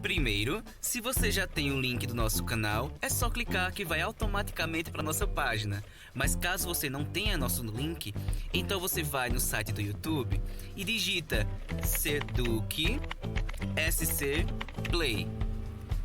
Primeiro, se você já tem o link do nosso canal, é só clicar que vai automaticamente para nossa página. Mas caso você não tenha nosso link, então você vai no site do YouTube e digita Seduc SC Play.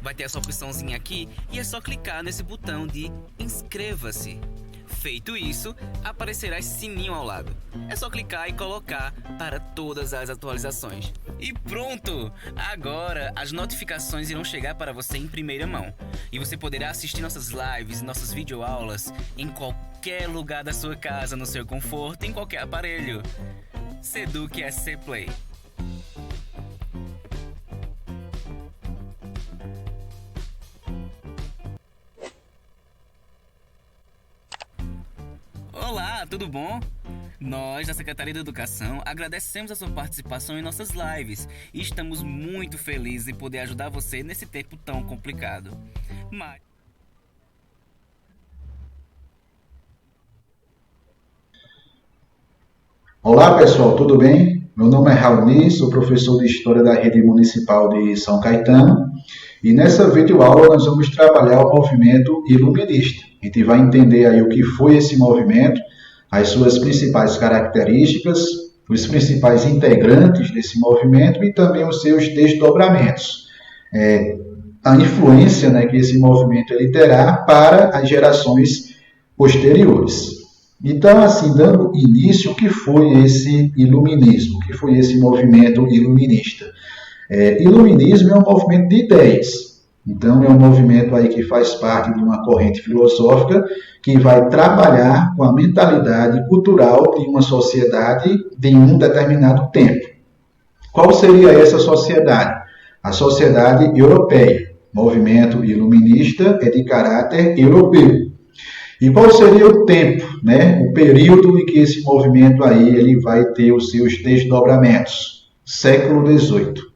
Vai ter essa opçãozinha aqui e é só clicar nesse botão de inscreva-se. Feito isso, aparecerá esse sininho ao lado. É só clicar e colocar para todas as atualizações. E pronto! Agora as notificações irão chegar para você em primeira mão. E você poderá assistir nossas lives e nossas videoaulas em qualquer lugar da sua casa, no seu conforto, em qualquer aparelho. Seduc SC Play. Olá, tudo bom? Nós, da Secretaria da Educação, agradecemos a sua participação em nossas lives e estamos muito felizes em poder ajudar você nesse tempo tão complicado. Mas... Olá pessoal, tudo bem? Meu nome é Raoni, sou professor de História da Rede Municipal de São Caetano e nessa videoaula nós vamos trabalhar o movimento iluminista. A gente vai entender aí o que foi esse movimento, as suas principais características, os principais integrantes desse movimento e também os seus desdobramentos. A influência, que esse movimento ele terá para as gerações posteriores. Então, assim, dando início, o que foi esse iluminismo? O que foi esse movimento iluminista? Iluminismo é um movimento de ideias. Então, é um movimento aí que faz parte de uma corrente filosófica que vai trabalhar com a mentalidade cultural de uma sociedade de um determinado tempo. Qual seria essa sociedade? A sociedade europeia. O movimento iluminista é de caráter europeu. E qual seria o tempo, o período em que esse movimento aí ele vai ter os seus desdobramentos? Século XVIII.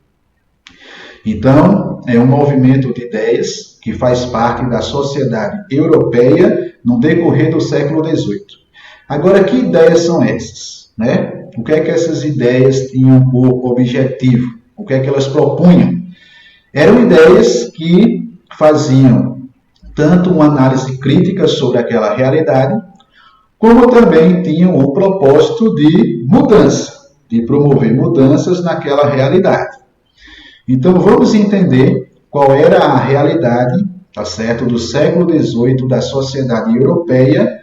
Então, é um movimento de ideias que faz parte da sociedade europeia no decorrer do século XVIII. Agora, que ideias são essas? O que é que essas ideias tinham por objetivo? O que é que elas propunham? Eram ideias que faziam tanto uma análise crítica sobre aquela realidade, como também tinham o propósito de mudança, de promover mudanças naquela realidade. Então, vamos entender qual era a realidade, do século XVIII da sociedade europeia,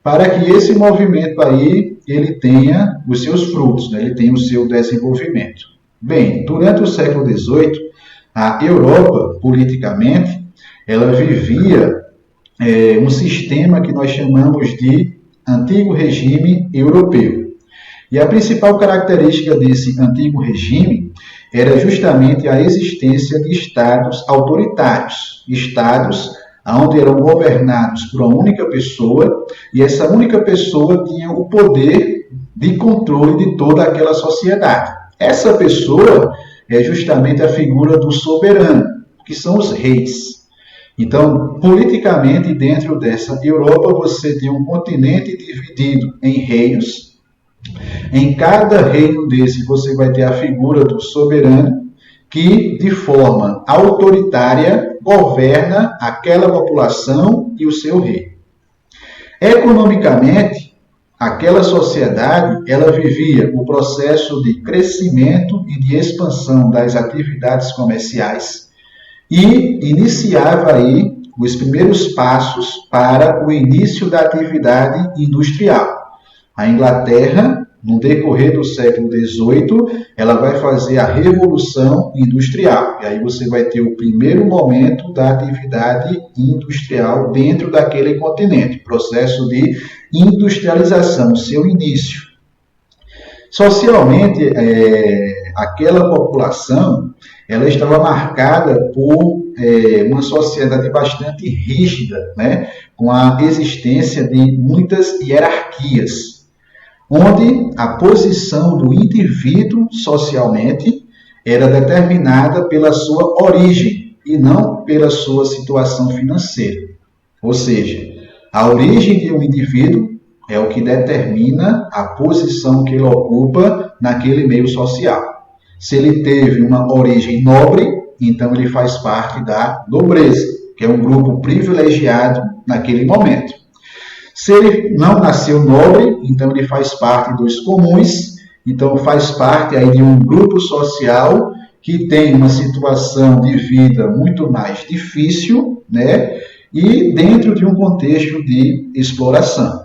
para que esse movimento aí, ele tenha os seus frutos, ele tenha o seu desenvolvimento. Bem, durante o século XVIII, a Europa, politicamente, ela vivia um sistema que nós chamamos de antigo regime europeu. E a principal característica desse antigo regime era justamente a existência de estados autoritários, estados onde eram governados por uma única pessoa, e essa única pessoa tinha o poder de controle de toda aquela sociedade. Essa pessoa é justamente a figura do soberano, que são os reis. Então, politicamente, dentro dessa Europa, você tem um continente dividido em reinos. Em cada reino desse, você vai ter a figura do soberano, que, de forma autoritária, governa aquela população e o seu rei. Economicamente, aquela sociedade, ela vivia o processo de crescimento e de expansão das atividades comerciais e iniciava aí os primeiros passos para o início da atividade industrial. A Inglaterra, no decorrer do século XVIII, ela vai fazer a Revolução Industrial. E aí você vai ter o primeiro momento da atividade industrial dentro daquele continente, processo de industrialização, seu início. Socialmente, aquela população ela estava marcada por uma sociedade bastante rígida, com a existência de muitas hierarquias, onde a posição do indivíduo socialmente era determinada pela sua origem e não pela sua situação financeira. Ou seja, a origem de um indivíduo é o que determina a posição que ele ocupa naquele meio social. Se ele teve uma origem nobre, então ele faz parte da nobreza, que é um grupo privilegiado naquele momento. Se ele não nasceu nobre, então ele faz parte dos comuns, então faz parte aí de um grupo social que tem uma situação de vida muito mais difícil, né? E dentro de um contexto de exploração.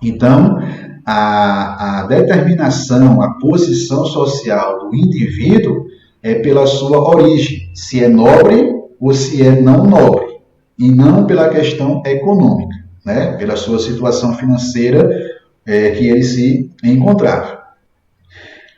Então, a determinação, a posição social do indivíduo é pela sua origem, se é nobre ou se é não nobre, e não pela questão econômica, né? Pela sua situação financeira que ele se encontrava.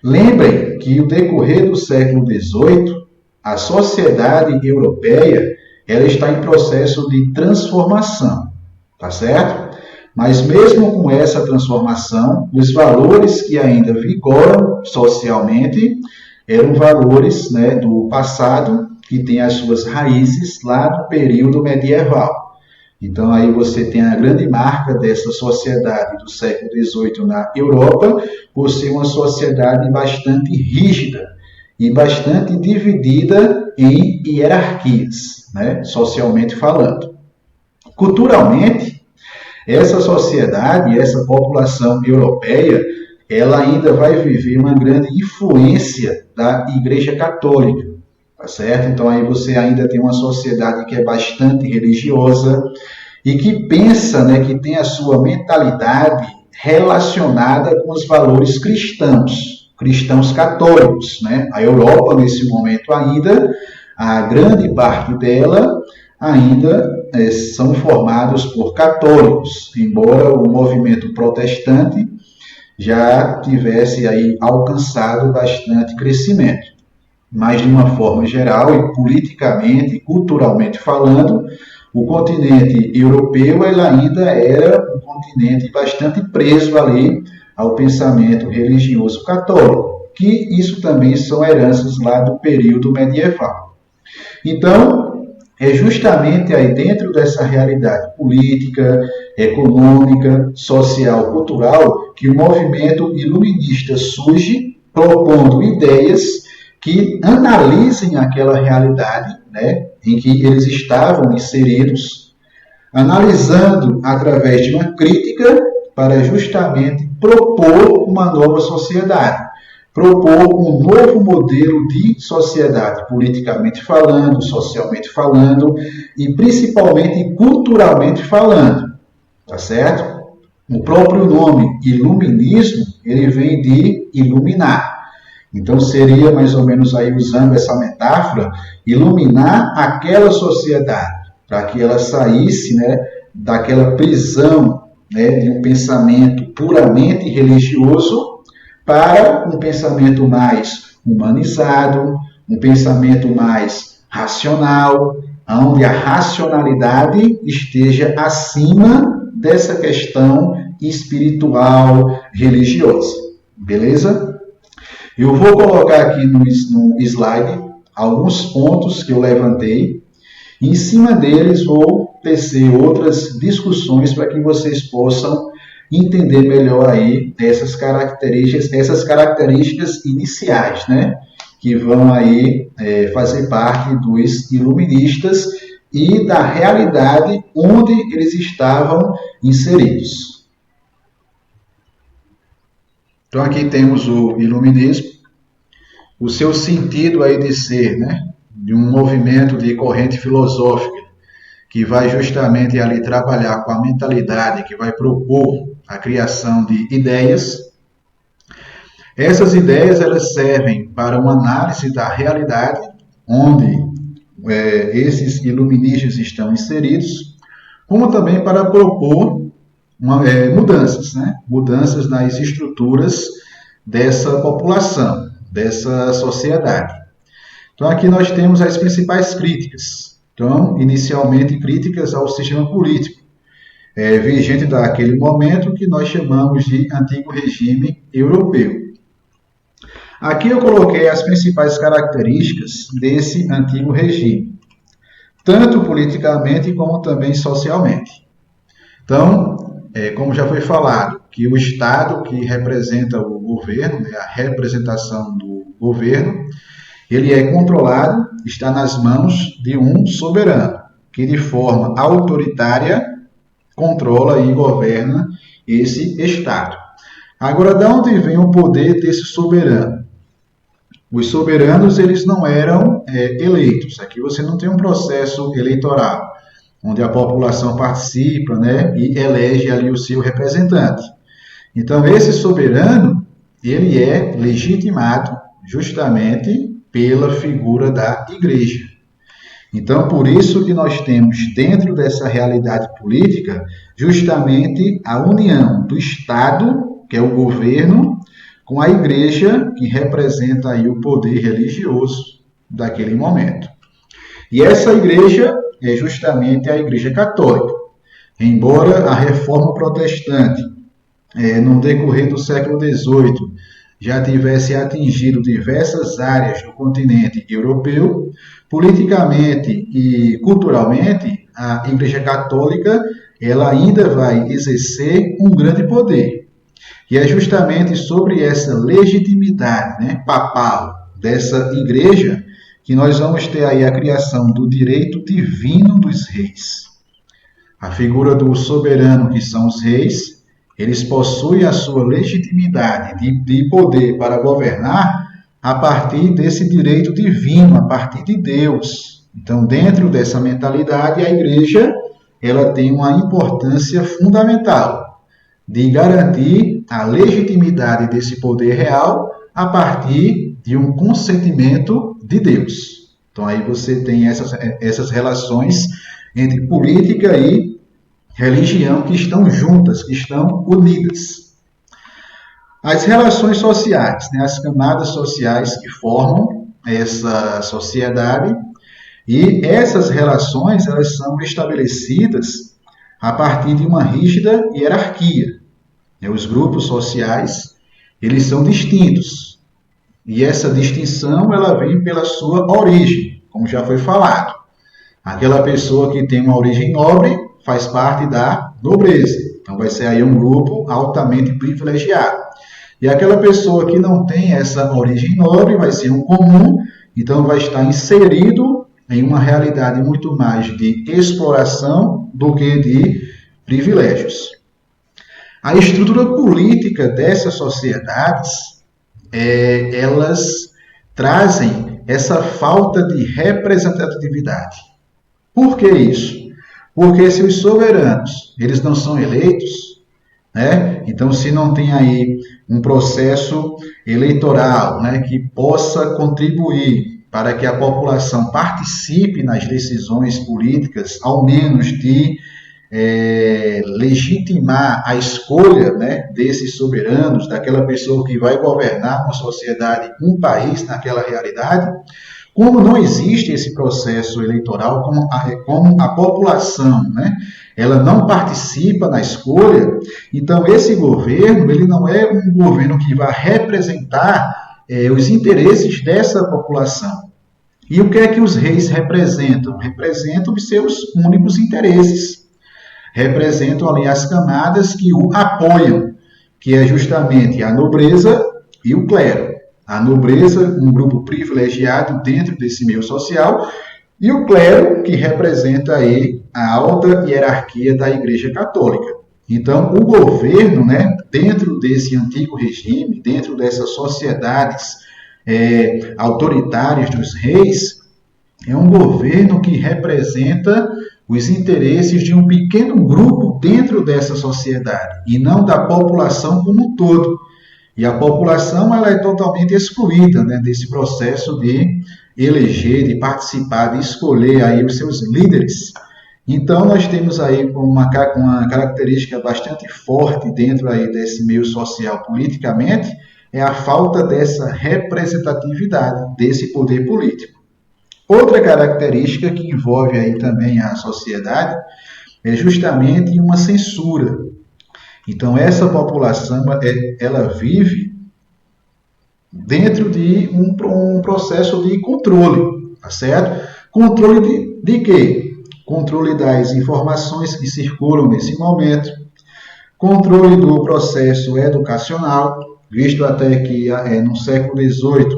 Lembrem que no decorrer do século XVIII, a sociedade europeia ela está em processo de transformação, tá certo? Mas mesmo com essa transformação, os valores que ainda vigoram socialmente eram valores, né, do passado, que tem as suas raízes lá no período medieval. Então aí você tem a grande marca dessa sociedade do século XVIII na Europa, por ser uma sociedade bastante rígida e bastante dividida em hierarquias, né, socialmente falando. Culturalmente, essa sociedade, essa população europeia, ela ainda vai viver uma grande influência da Igreja Católica, tá certo? Então aí você ainda tem uma sociedade que é bastante religiosa e que pensa, né, que tem a sua mentalidade relacionada com os valores cristãos católicos, né? A Europa, nesse momento ainda, a grande parte dela ainda são formados por católicos, embora o movimento protestante já tivesse aí alcançado bastante crescimento. Mas, de uma forma geral, e politicamente, culturalmente falando, o continente europeu ele ainda era um continente bastante preso ali ao pensamento religioso católico, que isso também são heranças lá do período medieval. Então, é justamente aí dentro dessa realidade política, econômica, social, cultural, que o movimento iluminista surge, propondo ideias que analisem aquela realidade, né, em que eles estavam inseridos, analisando através de uma crítica para justamente propor uma nova sociedade, propor um novo modelo de sociedade, politicamente falando, socialmente falando e principalmente culturalmente falando, tá certo? O próprio nome iluminismo, ele vem de iluminar. Então seria mais ou menos aí usando essa metáfora, iluminar aquela sociedade, para que ela saísse, né, daquela prisão, né, de um pensamento puramente religioso para um pensamento mais humanizado, um pensamento mais racional, onde a racionalidade esteja acima dessa questão espiritual, religiosa. Beleza? Eu vou colocar aqui no slide alguns pontos que eu levantei. E em cima deles vou tecer outras discussões para que vocês possam entender melhor aí essas características iniciais, né? Que vão aí fazer parte dos iluministas e da realidade onde eles estavam inseridos. Então aqui temos o iluminismo, o seu sentido aí de ser, né? De um movimento de corrente filosófica que vai justamente ali trabalhar com a mentalidade, que vai propor a criação de ideias. Essas ideias elas servem para uma análise da realidade onde esses iluministas estão inseridos, como também para propor mudanças, né? Mudanças nas estruturas dessa população, dessa sociedade. Então aqui nós temos as principais críticas. Então, inicialmente críticas ao sistema político, vigente daquele momento que nós chamamos de antigo regime europeu. Aqui eu coloquei as principais características desse antigo regime, tanto politicamente como também socialmente. Então, como já foi falado, que o Estado que representa o governo, né, a representação do governo, ele é controlado, está nas mãos de um soberano, que de forma autoritária controla e governa esse Estado. Agora, de onde vem o poder desse soberano? Os soberanos, eles não eram eleitos. Aqui você não tem um processo eleitoral, onde a população participa, né, e elege ali o seu representante. Então, esse soberano, ele é legitimado justamente pela figura da igreja. Então, por isso que nós temos dentro dessa realidade política justamente a união do Estado, que é o governo, com a igreja, que representa aí o poder religioso daquele momento. E essa igreja é justamente a Igreja Católica. Embora a Reforma Protestante, no decorrer do século XVIII, já tivesse atingido diversas áreas do continente europeu, politicamente e culturalmente, a Igreja Católica ela ainda vai exercer um grande poder. E é justamente sobre essa legitimidade, né, papal dessa igreja que nós vamos ter aí a criação do direito divino dos reis. A figura do soberano, que são os reis, eles possuem a sua legitimidade de poder para governar a partir desse direito divino, a partir de Deus. Então, dentro dessa mentalidade, a igreja ela tem uma importância fundamental de garantir a legitimidade desse poder real a partir de um consentimento de Deus. Então, aí você tem essas relações entre política e religião que estão juntas, que estão unidas. As relações sociais, né, as camadas sociais que formam essa sociedade, e essas relações elas são estabelecidas a partir de uma rígida hierarquia. Os grupos sociais eles são distintos, e essa distinção ela vem pela sua origem, como já foi falado. Aquela pessoa que tem uma origem nobre faz parte da nobreza. Então, vai ser aí um grupo altamente privilegiado. E aquela pessoa que não tem essa origem nobre vai ser um comum, então vai estar inserido em uma realidade muito mais de exploração do que de privilégios. A estrutura política dessas sociedades, elas trazem essa falta de representatividade. Por que isso? Porque se os soberanos eles não são eleitos, né? Então se não tem aí um processo eleitoral, né, que possa contribuir para que a população participe nas decisões políticas, ao menos de legitimar a escolha, né, desses soberanos, daquela pessoa que vai governar uma sociedade, um país naquela realidade. Como não existe esse processo eleitoral, como a população, né, ela não participa na escolha, então esse governo ele não é um governo que vai representar os interesses dessa população. E o que é que os reis representam? Representam os seus únicos interesses. Representam ali as camadas que o apoiam, que é justamente a nobreza e o clero. A nobreza, um grupo privilegiado dentro desse meio social, e o clero, que representa aí a alta hierarquia da Igreja Católica. Então, o governo, né, dentro desse antigo regime, dentro dessas sociedades autoritárias dos reis, é um governo que representa os interesses de um pequeno grupo dentro dessa sociedade, e não da população como um todo. E a população ela é totalmente excluída, né, desse processo de eleger, de participar, de escolher aí os seus líderes. Então, nós temos aí uma característica bastante forte dentro aí desse meio social politicamente, é a falta dessa representatividade, desse poder político. Outra característica que envolve aí também a sociedade é justamente uma censura. Então, essa população, ela vive dentro de um processo de controle, tá certo? Controle de quê? Controle das informações que circulam nesse momento, controle do processo educacional, visto até que no século XVIII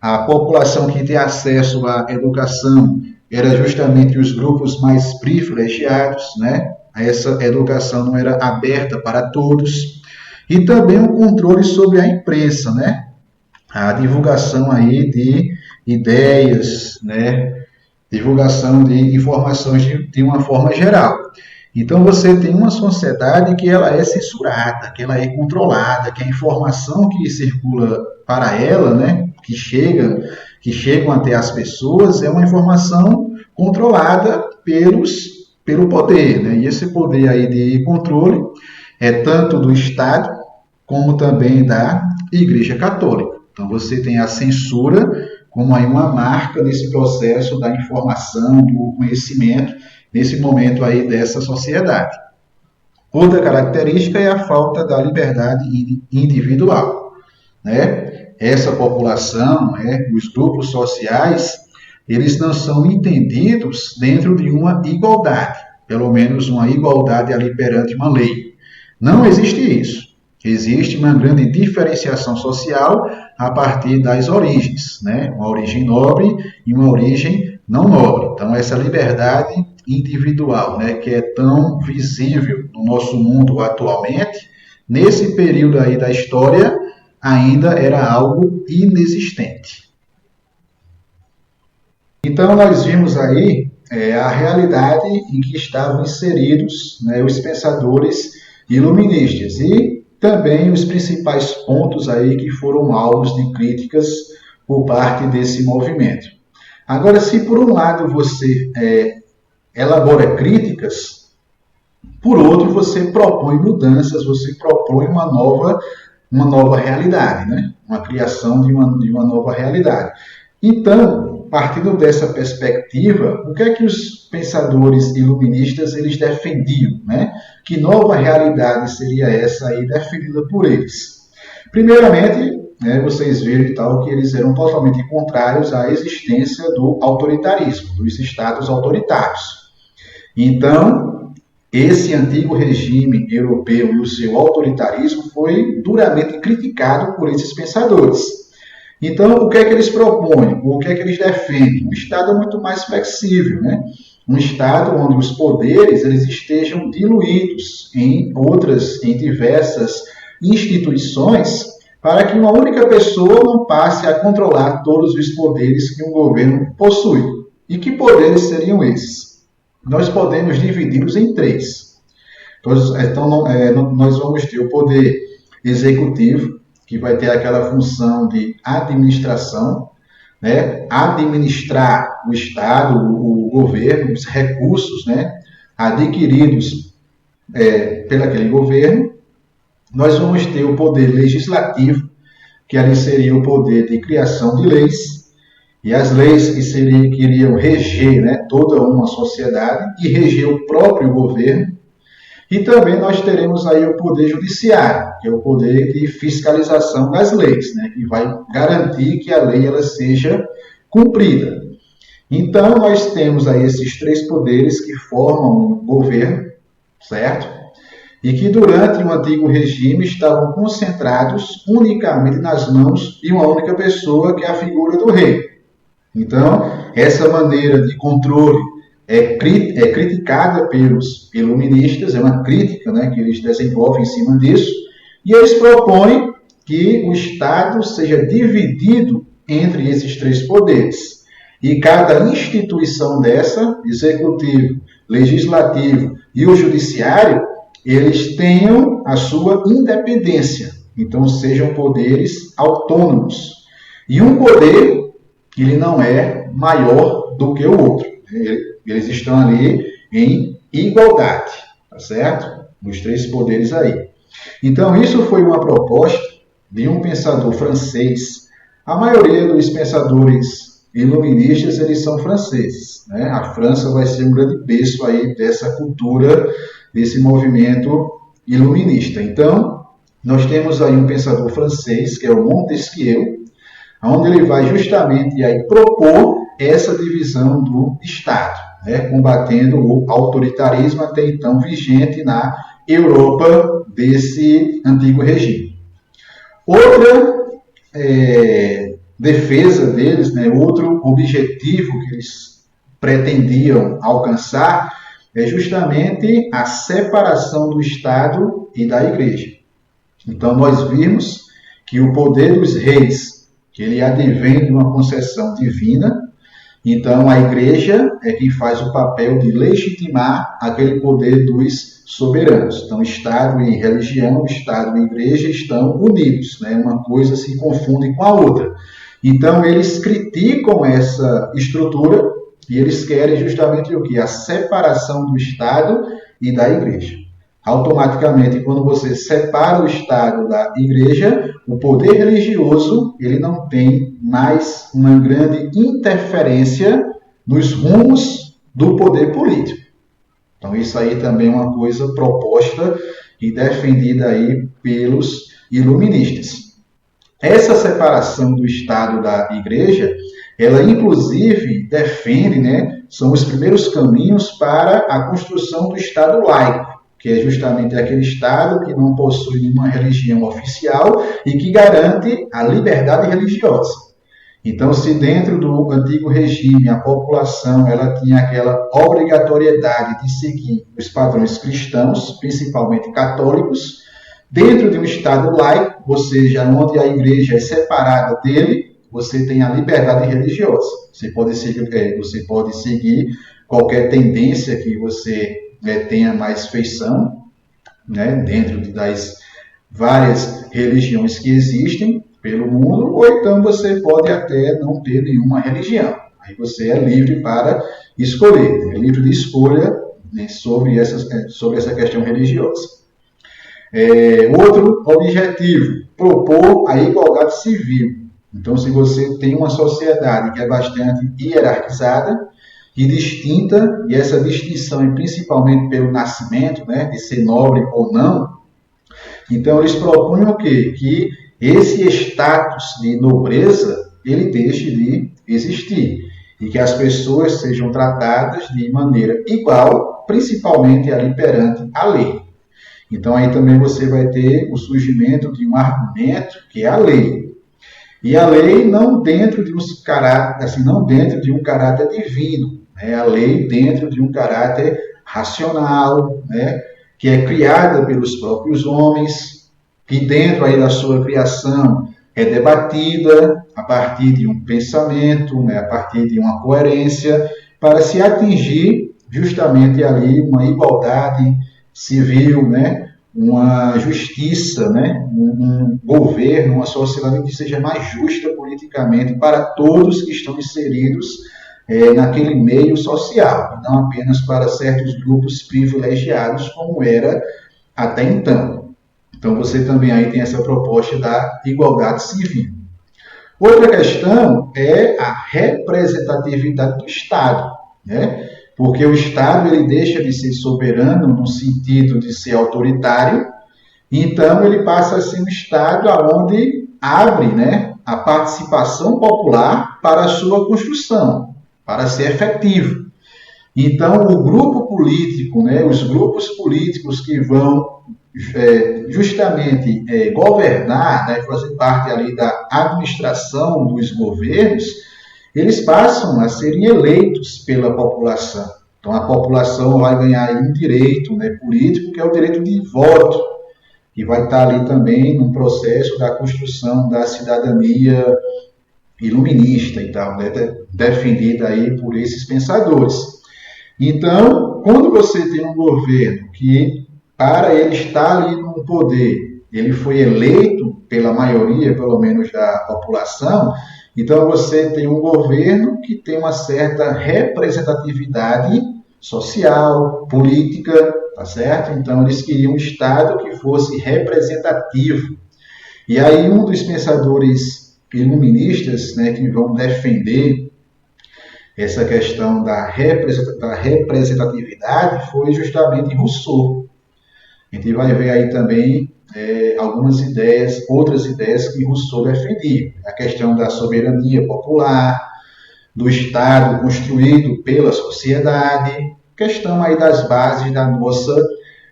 A população que tem acesso à educação era justamente os grupos mais privilegiados, né? Essa educação não era aberta para todos. E também o controle sobre a imprensa, né? A divulgação aí de ideias, né? Divulgação de informações de uma forma geral. Então você tem uma sociedade que ela é censurada, que ela é controlada, que a informação que circula para ela, né, que chegam até as pessoas, é uma informação controlada pelo poder, né? E esse poder aí de controle é tanto do Estado como também da Igreja Católica. Então você tem a censura como aí uma marca desse processo da informação, do conhecimento, nesse momento aí dessa sociedade. Outra característica é a falta da liberdade individual, né? Essa população, né, os grupos sociais, eles não são entendidos dentro de uma igualdade, pelo menos uma igualdade ali perante uma lei. Não existe isso. Existe uma grande diferenciação social a partir das origens, né? Uma origem nobre e uma origem não nobre. Então, essa liberdade individual, né, que é tão visível no nosso mundo atualmente, nesse período aí da história, ainda era algo inexistente. Então, nós vimos aí a realidade em que estavam inseridos, né, os pensadores iluministas e também os principais pontos aí que foram alvos de críticas por parte desse movimento. Agora, se por um lado você elabora críticas, por outro você propõe mudanças, você propõe uma nova realidade, né? Uma criação de uma nova realidade. Então, partindo dessa perspectiva, o que é que os pensadores iluministas eles defendiam, né? Que nova realidade seria essa aí defendida por eles? Primeiramente, né, vocês viram e tal que eles eram totalmente contrários à existência do autoritarismo, dos estados autoritários. Então, esse antigo regime europeu e o seu autoritarismo foi duramente criticado por esses pensadores. Então, o que é que eles propõem? O que é que eles defendem? Um Estado muito mais flexível, né? Um Estado onde os poderes eles estejam diluídos em diversas instituições, para que uma única pessoa não passe a controlar todos os poderes que um governo possui. E que poderes seriam esses? Nós podemos dividi-los em 3. Então, nós vamos ter o poder executivo, que vai ter aquela função de administração, né? Administrar o Estado, o governo, os recursos, né? Adquiridos pelo aquele governo. Nós vamos ter o poder legislativo, que ali seria o poder de criação de leis, e as leis que iriam reger, né, toda uma sociedade e reger o próprio governo. E também nós teremos aí o poder judiciário, que é o poder de fiscalização das leis, né, que vai garantir que a lei ela seja cumprida. Então, nós temos aí esses 3 poderes que formam o governo, certo? E que durante o antigo regime estavam concentrados unicamente nas mãos de uma única pessoa, que é a figura do rei. Então, essa maneira de controle é criticada pelos iluministas, é uma crítica, né, que eles desenvolvem em cima disso, e eles propõem que o Estado seja dividido entre esses 3 poderes. E cada instituição dessa, executivo, legislativo e o judiciário, eles tenham a sua independência, então sejam poderes autônomos. E um poder, ele não é maior do que o outro. Eles estão ali em igualdade, tá certo? Os 3 poderes aí. Então, isso foi uma proposta de um pensador francês. A maioria dos pensadores iluministas, eles são franceses, né? A França vai ser um grande berço aí dessa cultura, desse movimento iluminista. Então, nós temos aí um pensador francês, que é o Montesquieu, onde ele vai justamente aí propor essa divisão do Estado, né, combatendo o autoritarismo até então vigente na Europa desse antigo regime. Outra defesa deles, né, outro objetivo que eles pretendiam alcançar é justamente a separação do Estado e da Igreja. Então nós vimos que o poder dos reis, que ele advém de uma concessão divina, então a Igreja é quem faz o papel de legitimar aquele poder dos soberanos. Então Estado e religião, Estado e Igreja estão unidos, né? Uma coisa se confunde com a outra. Então eles criticam essa estrutura e eles querem justamente o quê? A separação do Estado e da Igreja. Automaticamente, quando você separa o Estado da Igreja, o poder religioso ele não tem mais uma grande interferência nos rumos do poder político. Então isso aí também é uma coisa proposta e defendida aí pelos iluministas. Essa separação do Estado da Igreja, ela inclusive defende, né, são os primeiros caminhos para a construção do Estado laico, que é justamente aquele Estado que não possui nenhuma religião oficial e que garante a liberdade religiosa. Então, se dentro do antigo regime a população ela tinha aquela obrigatoriedade de seguir os padrões cristãos, principalmente católicos, dentro de um Estado laico, ou seja, onde a igreja é separada dele, você tem a liberdade religiosa. Você pode seguir qualquer tendência que você tenha mais feição, né, dentro das várias religiões que existem pelo mundo, ou então você pode até não ter nenhuma religião. Aí você é livre para escolher, é livre de escolha, né, sobre essa questão religiosa. Outro objetivo, propor a igualdade civil. Então, se você tem uma sociedade que é bastante hierarquizada e distinta, e essa distinção é principalmente pelo nascimento, né, de ser nobre ou não, então eles propõem o quê? Que esse status de nobreza, ele deixe de existir, e que as pessoas sejam tratadas de maneira igual, principalmente ali perante a lei. Então aí também você vai ter o surgimento de um argumento que é a lei. E a lei não dentro de um caráter divino, né? A lei dentro de um caráter racional, né? Que é criada pelos próprios homens, que dentro aí da sua criação é debatida a partir de um pensamento, né? A partir de uma coerência, para se atingir justamente ali uma igualdade civil, né? Uma justiça, né? Um governo, uma sociedade que seja mais justa politicamente para todos que estão inseridos naquele meio social, não apenas para certos grupos privilegiados, como era até então. Então você também aí tem essa proposta da igualdade civil. Outra questão é a representatividade do Estado, né? Porque o Estado ele deixa de ser soberano no sentido de ser autoritário, então ele passa a ser um Estado onde abre, né, a participação popular para a sua construção, para ser efetivo. Então o grupo político, né, os grupos políticos que vão justamente governar, né, fazer parte ali da administração dos governos, eles passam a serem eleitos pela população. Então, a população vai ganhar aí um direito, né, político, que é o direito de voto, que vai estar ali também no processo da construção da cidadania iluminista e tal, né, defendida aí por esses pensadores. Então, quando você tem um governo que, para ele estar ali no poder, ele foi eleito pela maioria, pelo menos, da população, então você tem um governo que tem uma certa representatividade social, política, tá certo? Então eles queriam um Estado que fosse representativo. E aí um dos pensadores iluministas, né, que vão defender essa questão da representatividade foi justamente Rousseau. A gente vai ver aí também algumas ideias, outras ideias que Rousseau defendia. A questão da soberania popular, do Estado construído pela sociedade, questão aí das bases da nossa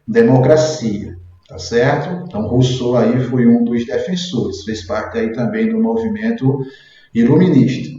democracia, tá certo? Então Rousseau aí foi um dos defensores, fez parte aí também do movimento iluminista.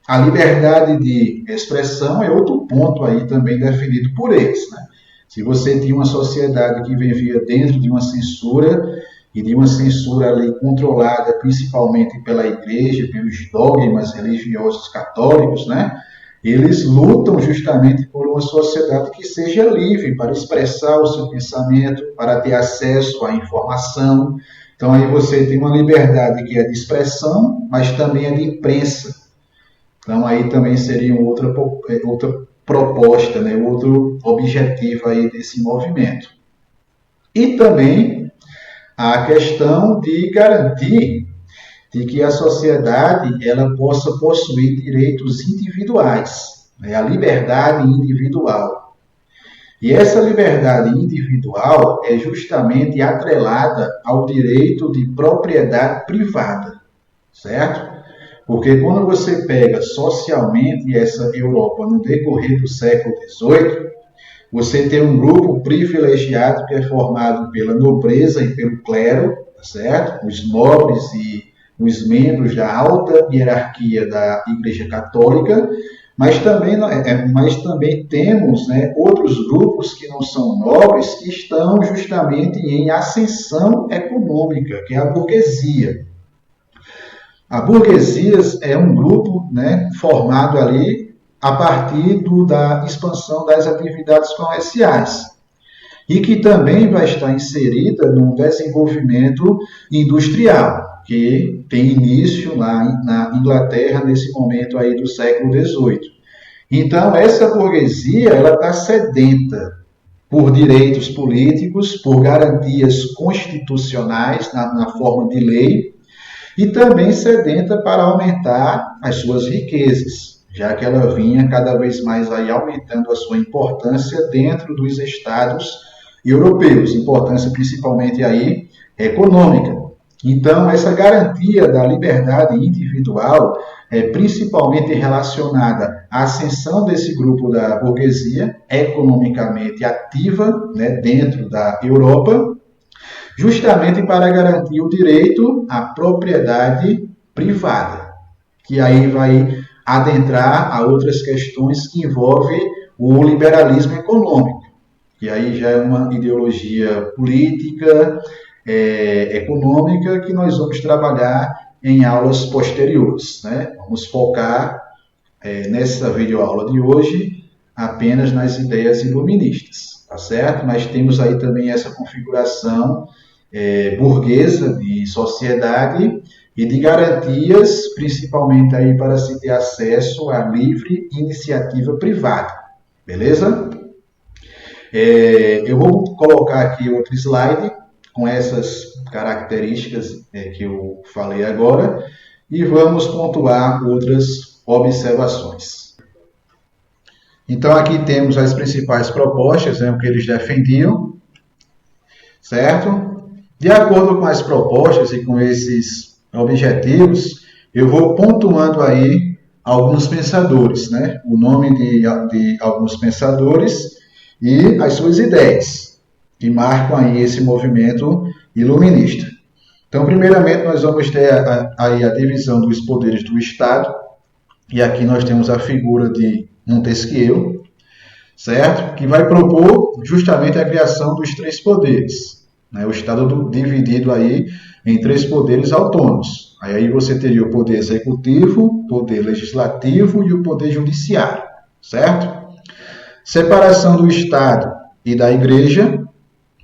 A liberdade de expressão é outro ponto aí também definido por eles, né? Se você tinha uma sociedade que vivia dentro de uma censura, e de uma censura ali controlada principalmente pela igreja, pelos dogmas religiosos católicos, né? Eles lutam justamente por uma sociedade que seja livre para expressar o seu pensamento, para ter acesso à informação. Então aí você tem uma liberdade que é de expressão, mas também é de imprensa. Então aí também seria outra proposta, né? Outro objetivo aí desse movimento. E também a questão de garantir de que a sociedade ela possa possuir direitos individuais, né? A liberdade individual. E essa liberdade individual é justamente atrelada ao direito de propriedade privada, certo? Porque quando você pega socialmente essa Europa no decorrer do século XVIII, você tem um grupo privilegiado que é formado pela nobreza e pelo clero, certo? Os nobres e os membros da alta hierarquia da Igreja Católica, mas também temos, né, outros grupos que não são nobres que estão justamente em ascensão econômica, que é a burguesia. A burguesia é um grupo, né, formado ali a partir da expansão das atividades comerciais e que também vai estar inserida no desenvolvimento industrial, que tem início lá na Inglaterra nesse momento aí do século XVIII. Então, essa burguesia ela está sedenta por direitos políticos, por garantias constitucionais na forma de lei, e também sedenta para aumentar as suas riquezas, já que ela vinha cada vez mais aí aumentando a sua importância dentro dos estados europeus, importância principalmente aí econômica. Então, essa garantia da liberdade individual é principalmente relacionada à ascensão desse grupo da burguesia economicamente ativa, né, dentro da Europa, justamente para garantir o direito à propriedade privada, que aí vai adentrar a outras questões que envolvem o liberalismo econômico, que aí já é uma ideologia política, econômica, que nós vamos trabalhar em aulas posteriores, né? Vamos focar nessa videoaula de hoje apenas nas ideias iluministas, tá certo? Mas temos aí também essa configuração burguesa de sociedade e de garantias, principalmente aí para se ter acesso à livre iniciativa privada, beleza? Eu vou colocar aqui outro slide com essas características que eu falei agora e vamos pontuar outras observações. Então aqui temos as principais propostas, o que eles defendiam, certo? De acordo com as propostas e com esses objetivos, eu vou pontuando aí alguns pensadores, né? O nome de alguns pensadores e as suas ideias, que marcam aí esse movimento iluminista. Então, primeiramente, nós vamos ter aí a divisão dos poderes do Estado, e aqui nós temos a figura de Montesquieu, certo? Que vai propor justamente a criação dos três poderes, né? O Estado dividido aí em três poderes autônomos. Aí você teria o poder executivo, o poder legislativo e o poder judiciário, certo? Separação do Estado e da Igreja,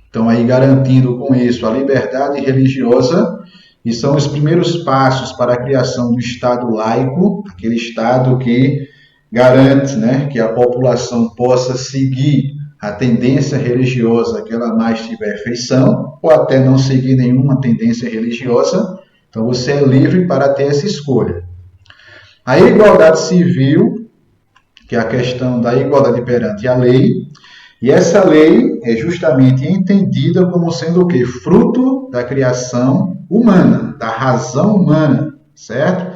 então aí garantindo com isso a liberdade religiosa, e são os primeiros passos para a criação do Estado laico, aquele Estado que garante, né, que a população possa seguir a tendência religiosa que ela mais tiver afeição, ou até não seguir nenhuma tendência religiosa. Então você é livre para ter essa escolha. A igualdade civil, que é a questão da igualdade perante a lei, e essa lei é justamente entendida como sendo o quê? Fruto da criação humana, da razão humana, certo?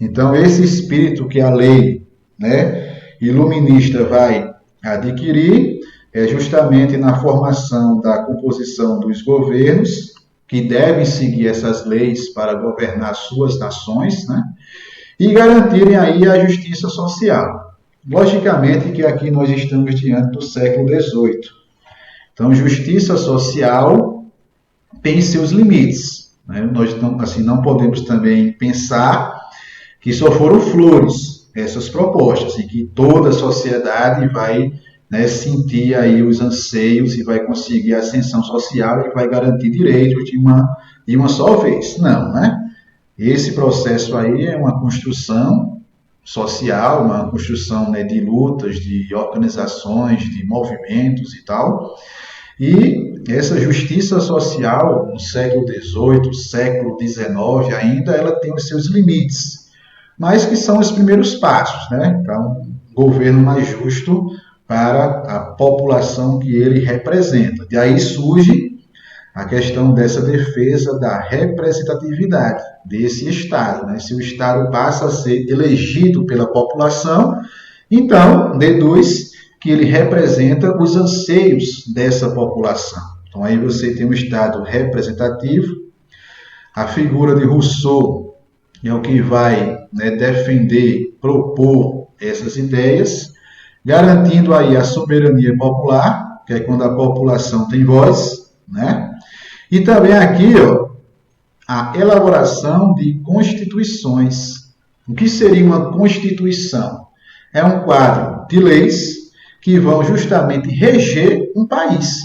Então, esse espírito que a lei, né, iluminista vai adquirir é justamente na formação da composição dos governos, que devem seguir essas leis para governar suas nações, né? E garantirem aí a justiça social. Logicamente que aqui nós estamos diante do século XVIII. Então, justiça social tem seus limites, né? Nós não podemos também pensar que só foram flores essas propostas, em que toda a sociedade vai, né, sentir aí os anseios e vai conseguir a ascensão social e vai garantir direitos de uma só vez. Não, né? Esse processo aí é uma construção social, uma construção, né, de lutas, de organizações, de movimentos e tal. E essa justiça social, no século XVIII, século XIX ainda, ela tem os seus limites, mas que são os primeiros passos, né, para um governo mais justo para a população que ele representa. De aí surge a questão dessa defesa da representatividade desse Estado, né? Se o Estado passa a ser elegido pela população, então deduz que ele representa os anseios dessa população. Então aí você tem um Estado representativo. A figura de Rousseau é o que vai, né, defender, propor essas ideias, garantindo aí a soberania popular, que é quando a população tem voz, né? E também aqui, ó, a elaboração de constituições. O que seria uma constituição? É um quadro de leis que vão justamente reger um país.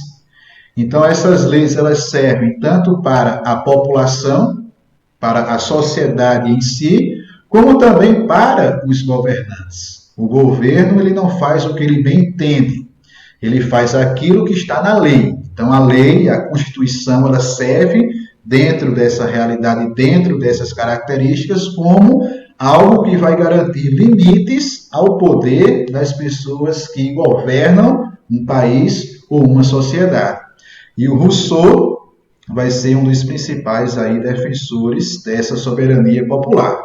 Então, essas leis elas servem tanto para a população, para a sociedade em si, como também para os governantes. O governo ele não faz o que ele bem entende, ele faz aquilo que está na lei. Então, a lei, a Constituição, ela serve dentro dessa realidade, dentro dessas características, como algo que vai garantir limites ao poder das pessoas que governam um país ou uma sociedade. E o Rousseau vai ser um dos principais aí defensores dessa soberania popular,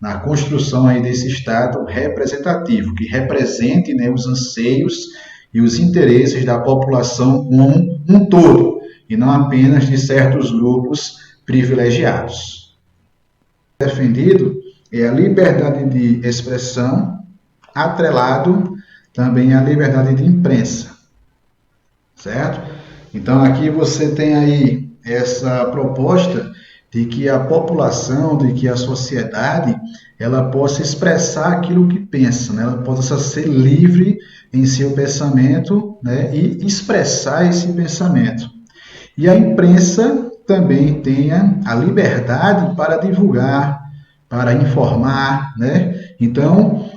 na construção aí desse Estado representativo, que represente, né, os anseios e os interesses da população como um todo, e não apenas de certos grupos privilegiados. Defendido é a liberdade de expressão, atrelado também à liberdade de imprensa, certo? Então aqui você tem aí essa proposta de que a população, de que a sociedade, ela possa expressar aquilo que pensa, né? Ela possa ser livre em seu pensamento, né? E expressar esse pensamento. E a imprensa também tenha a liberdade para divulgar, para informar, né? Então,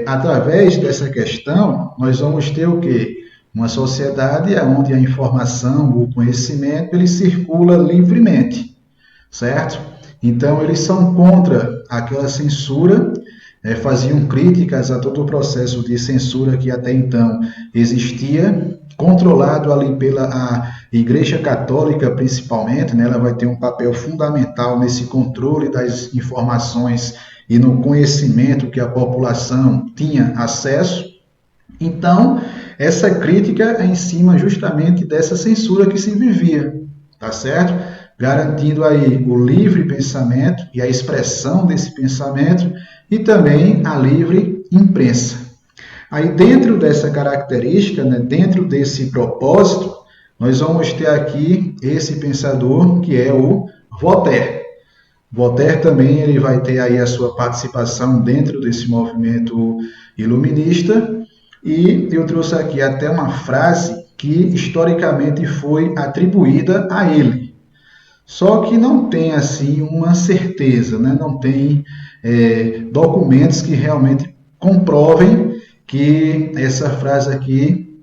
através dessa questão, nós vamos ter o quê? Uma sociedade onde a informação, o conhecimento, ele circula livremente, certo? Então, eles são contra aquela censura, faziam críticas a todo o processo de censura que até então existia, controlado ali pela Igreja Católica, principalmente, né? Ela vai ter um papel fundamental nesse controle das informações e no conhecimento que a população tinha acesso. Então, essa crítica é em cima justamente dessa censura que se vivia, tá certo? Garantindo aí o livre pensamento e a expressão desse pensamento e também a livre imprensa. Aí dentro dessa característica, né, dentro desse propósito, nós vamos ter aqui esse pensador que é o Voltaire. Voltaire também ele vai ter aí a sua participação dentro desse movimento iluminista, e eu trouxe aqui até uma frase que historicamente foi atribuída a ele. Só que não tem assim uma certeza, né? Não tem documentos que realmente comprovem que essa frase aqui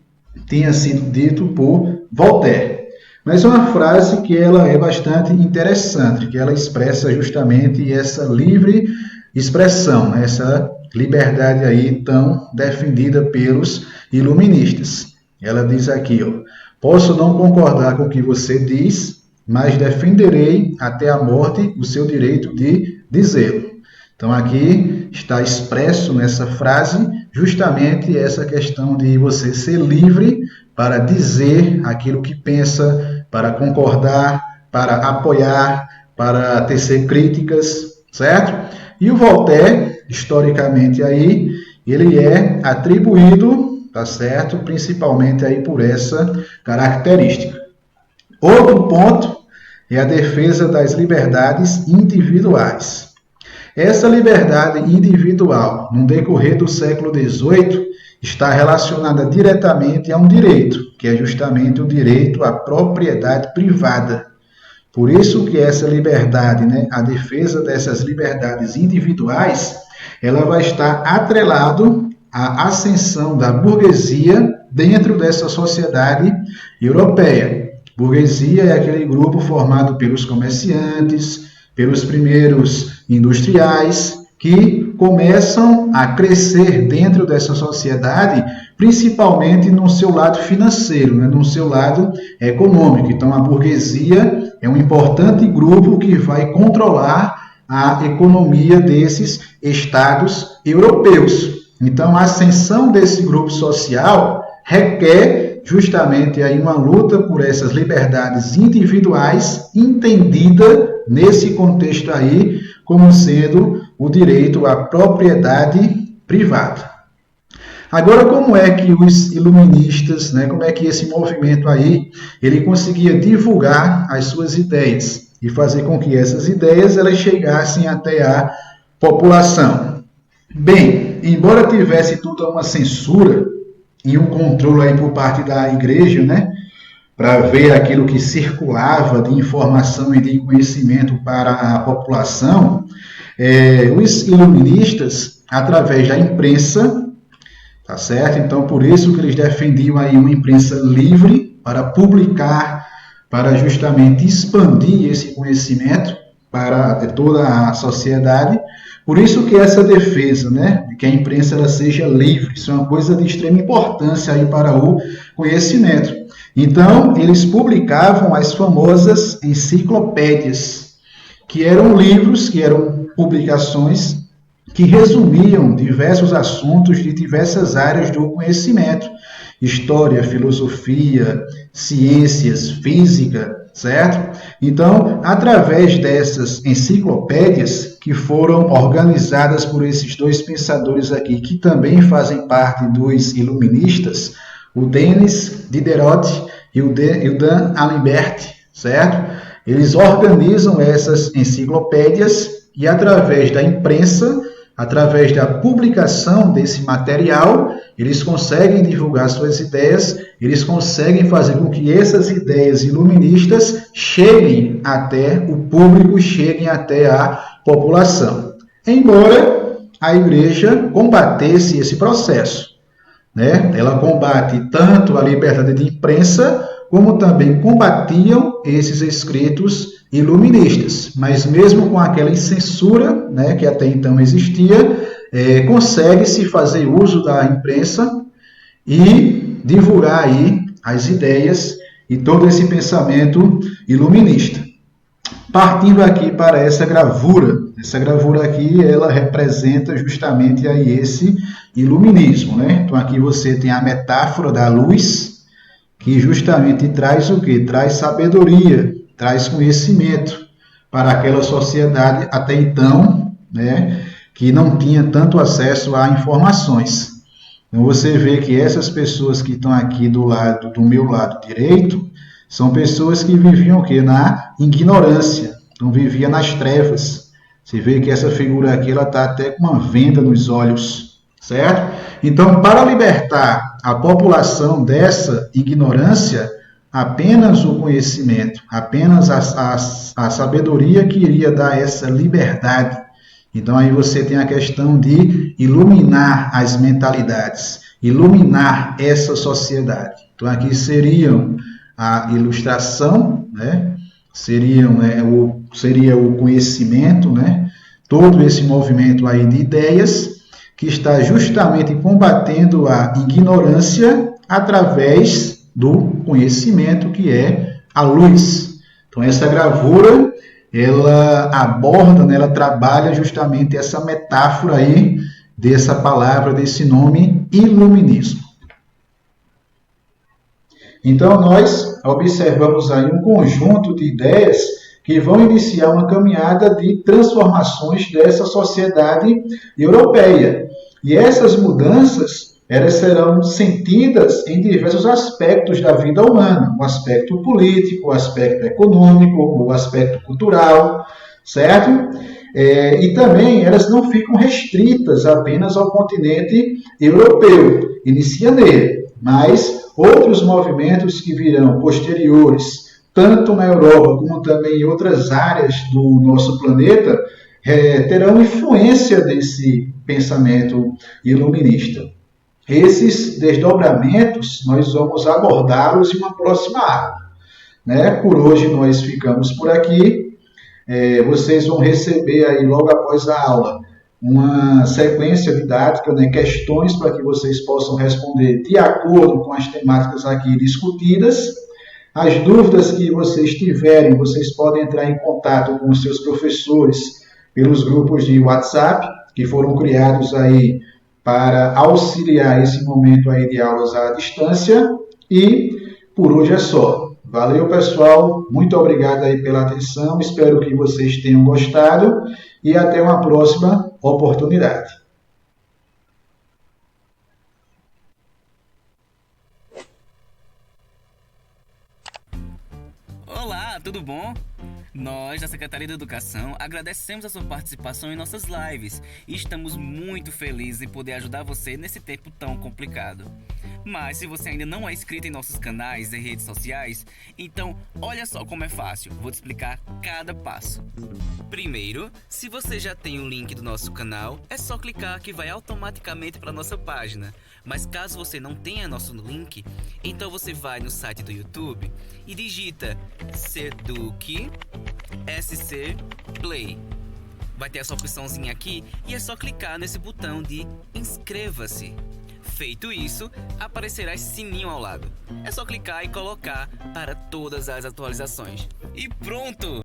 tenha sido dito por Voltaire. Mas é uma frase que ela é bastante interessante, que ela expressa justamente essa livre expressão, né? Essa liberdade aí tão defendida pelos iluministas. Ela diz aqui, ó, posso não concordar com o que você diz, mas defenderei até a morte o seu direito de dizê-lo. Então aqui está expresso nessa frase justamente essa questão de você ser livre para dizer aquilo que pensa, para concordar, para apoiar, para tecer críticas, certo? E o Voltaire, historicamente aí, ele é atribuído, tá certo? Principalmente aí por essa característica. Outro ponto é a defesa das liberdades individuais. Essa liberdade individual, no decorrer do século XVIII, está relacionada diretamente a um direito, que é justamente o direito à propriedade privada. Por isso que essa liberdade, né, a defesa dessas liberdades individuais, ela vai estar atrelado à ascensão da burguesia dentro dessa sociedade europeia. Burguesia é aquele grupo formado pelos comerciantes, pelos primeiros industriais, que começam a crescer dentro dessa sociedade, principalmente no seu lado financeiro, né, no seu lado econômico. Então, a burguesia é um importante grupo que vai controlar a economia desses estados europeus. Então, a ascensão desse grupo social requer justamente aí uma luta por essas liberdades individuais, entendida nesse contexto aí como sendo o direito à propriedade privada. Agora, como é que os iluministas, né, como é que esse movimento aí, ele conseguia divulgar as suas ideias e fazer com que essas ideias elas chegassem até a população? Bem, embora tivesse toda uma censura e um controle aí por parte da igreja, né, para ver aquilo que circulava de informação e de conhecimento para a população, os iluministas, através da imprensa, tá certo? Então, por isso que eles defendiam aí uma imprensa livre para publicar, para justamente expandir esse conhecimento para toda a sociedade. Por isso que essa defesa, né, de que a imprensa ela seja livre, isso é uma coisa de extrema importância aí para o conhecimento. Então, eles publicavam as famosas enciclopédias, que eram livros, que eram publicações que resumiam diversos assuntos de diversas áreas do conhecimento. História, filosofia, ciências, física, certo? Então, através dessas enciclopédias, que foram organizadas por esses dois pensadores aqui, que também fazem parte dos iluministas, o Denis Diderot e o Dan Alembert, certo? Eles organizam essas enciclopédias e, através da imprensa, através da publicação desse material, eles conseguem divulgar suas ideias, eles conseguem fazer com que essas ideias iluministas cheguem até o público, cheguem até a população. Embora a igreja combatesse esse processo, né? Ela combate tanto a liberdade de imprensa, como também combatiam esses escritos iluministas. Mas mesmo com aquela censura, né, que até então existia, consegue-se fazer uso da imprensa e divulgar aí as ideias e todo esse pensamento iluminista. Partindo aqui para essa gravura aqui, ela representa justamente aí esse iluminismo, né? Então aqui você tem a metáfora da luz, que justamente traz o quê? Traz sabedoria, traz conhecimento para aquela sociedade até então, né, que não tinha tanto acesso a informações. Então você vê que essas pessoas que estão aqui do meu lado direito, são pessoas que viviam o quê? Na ignorância, então viviam nas trevas. Você vê que essa figura aqui, ela está até com uma venda nos olhos, certo? Então, para libertar a população dessa ignorância, apenas o conhecimento, apenas a sabedoria que iria dar essa liberdade. Então, aí você tem a questão de iluminar as mentalidades, iluminar essa sociedade. Então, aqui seriam a ilustração, né? Seria o conhecimento, né? Todo esse movimento aí de ideias que está justamente combatendo a ignorância através do conhecimento, que é a luz. Então, essa gravura, ela aborda, né, ela trabalha justamente essa metáfora aí dessa palavra, desse nome, iluminismo. Então, nós observamos aí um conjunto de ideias que vão iniciar uma caminhada de transformações dessa sociedade europeia. E essas mudanças, elas serão sentidas em diversos aspectos da vida humana, o aspecto político, o aspecto econômico, o aspecto cultural, certo? E também elas não ficam restritas apenas ao continente europeu, inicia nele, mas outros movimentos que virão posteriores, tanto na Europa como também em outras áreas do nosso planeta, terão influência desse pensamento iluminista. Esses desdobramentos nós vamos abordá-los em uma próxima aula, né? Por hoje nós ficamos por aqui. Vocês vão receber aí logo após a aula uma sequência didática, né, questões para que vocês possam responder de acordo com as temáticas aqui discutidas. As dúvidas que vocês tiverem, vocês podem entrar em contato com os seus professores pelos grupos de WhatsApp, que foram criados aí para auxiliar esse momento aí de aulas à distância. E por hoje é só. Valeu, pessoal. Muito obrigado aí pela atenção. Espero que vocês tenham gostado e até uma próxima oportunidade. Olá, tudo bom? Nós, da Secretaria da Educação, agradecemos a sua participação em nossas lives e estamos muito felizes em poder ajudar você nesse tempo tão complicado. Mas se você ainda não é inscrito em nossos canais e redes sociais, então olha só como é fácil, vou te explicar cada passo. Primeiro, se você já tem o link do nosso canal, é só clicar que vai automaticamente para a nossa página. Mas caso você não tenha nosso link, então você vai no site do YouTube e digita Seduc SC Play. Vai ter essa opçãozinha aqui e é só clicar nesse botão de inscreva-se. Feito isso, aparecerá esse sininho ao lado. É só clicar e colocar para todas as atualizações. E pronto!